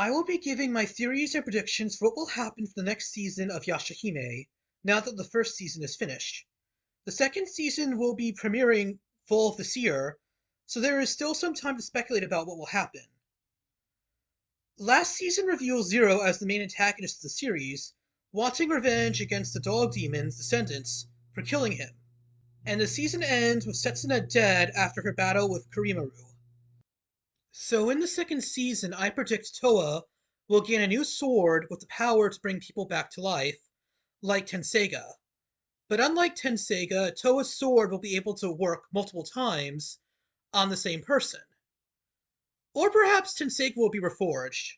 I will be giving my theories and predictions for what will happen for the next season of Yashahime, now that the first season is finished. The second season will be premiering fall of this year, so there is still some time to speculate about what will happen. Last season reveals Zero as the main antagonist of the series, wanting revenge against the dog demon's descendants for killing him. And the season ends with Setsuna dead after her battle with Kurimaru. So in the second season, I predict Toa will gain a new sword with the power to bring people back to life, like Tenseiga. But unlike Tenseiga, Toa's sword will be able to work multiple times on the same person. Or perhaps Tenseiga will be reforged.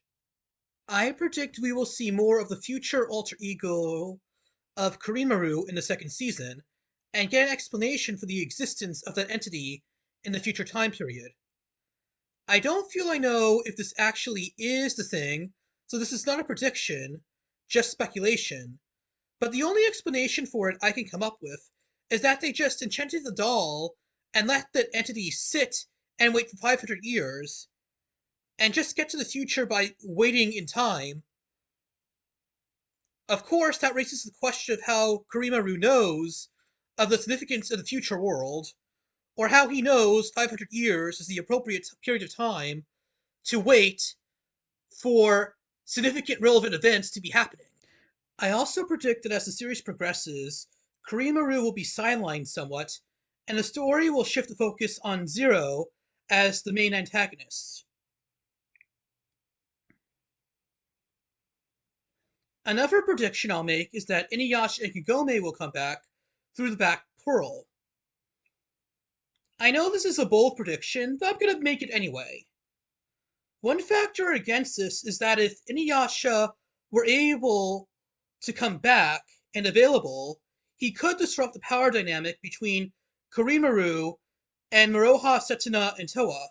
I predict we will see more of the future alter ego of Kurimaru in the second season, and get an explanation for the existence of that entity in the future time period. I don't feel I know if this actually is the thing, so this is not a prediction, just speculation. But the only explanation for it I can come up with is that they just enchanted the doll and let that entity sit and wait for 500 years, and just get to the future by waiting in time. Of course, that raises the question of how Kurimaru knows of the significance of the future world, or how he knows 500 years is the appropriate period of time to wait for significant relevant events to be happening. I also predict that as the series progresses, Kurimaru will be sidelined somewhat, and the story will shift the focus on Zero as the main antagonist. Another prediction I'll make is that Inuyasha and Kagome will come back through the back portal. I know this is a bold prediction, but I'm gonna make it anyway. One factor against this is that if Inuyasha were able to come back and available, he could disrupt the power dynamic between Kurimaru and Miroha, Setsuna, and Toa.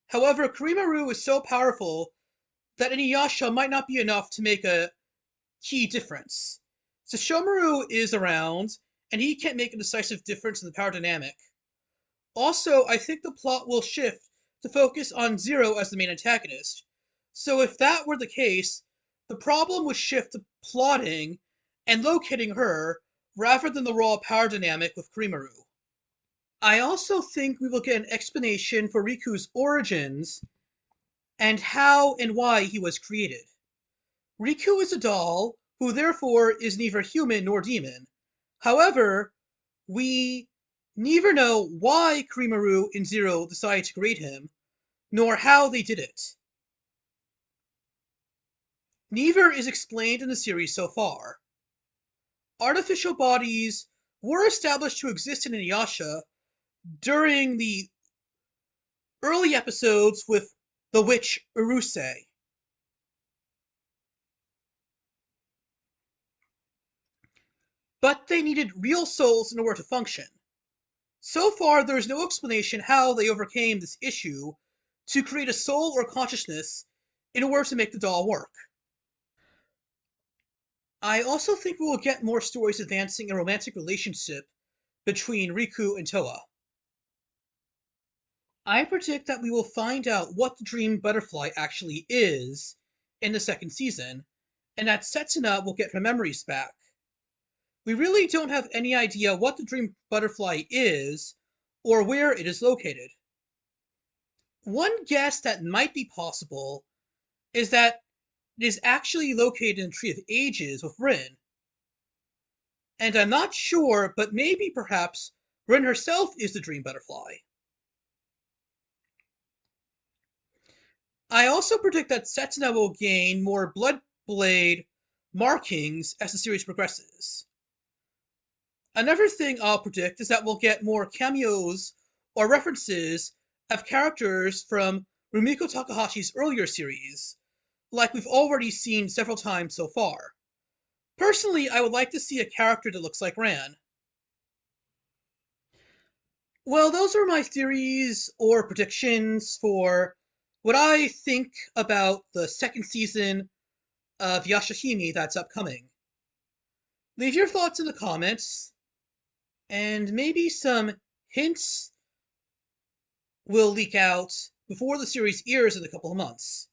However, Kurimaru is so powerful that Inuyasha might not be enough to make a key difference. Sesshomaru is around, and he can't make a decisive difference in the power dynamic. Also, I think the plot will shift to focus on Zero as the main antagonist. So if that were the case, the problem would shift to plotting and locating her rather than the raw power dynamic with Kurimaru. I also think we will get an explanation for Riku's origins and how and why he was created. Riku is a doll, who therefore is neither human nor demon. However, we neither know why Kurimaru and Zero decided to create him, nor how they did it. Neither is explained in the series so far. Artificial bodies were established to exist in Inuyasha during the early episodes with the witch Urusei. But they needed real souls in order to function. So far, there is no explanation how they overcame this issue to create a soul or consciousness in order to make the doll work. I also think we will get more stories advancing a romantic relationship between Riku and Toa. I predict that we will find out what the dream butterfly actually is in the second season, and that Setsuna will get her memories back. We really don't have any idea what the dream butterfly is or where it is located. One guess that might be possible is that it is actually located in the Tree of Ages with Rin. And I'm not sure, but maybe perhaps Rin herself is the dream butterfly. I also predict that Setsuna will gain more Bloodblade markings as the series progresses. Another thing I'll predict is that we'll get more cameos or references of characters from Rumiko Takahashi's earlier series, like we've already seen several times so far. Personally, I would like to see a character that looks like Ran. Well, those are my theories or predictions for what I think about the second season of Yashahime that's upcoming. Leave your thoughts in the comments, and maybe some hints will leak out before the series airs in a couple of months.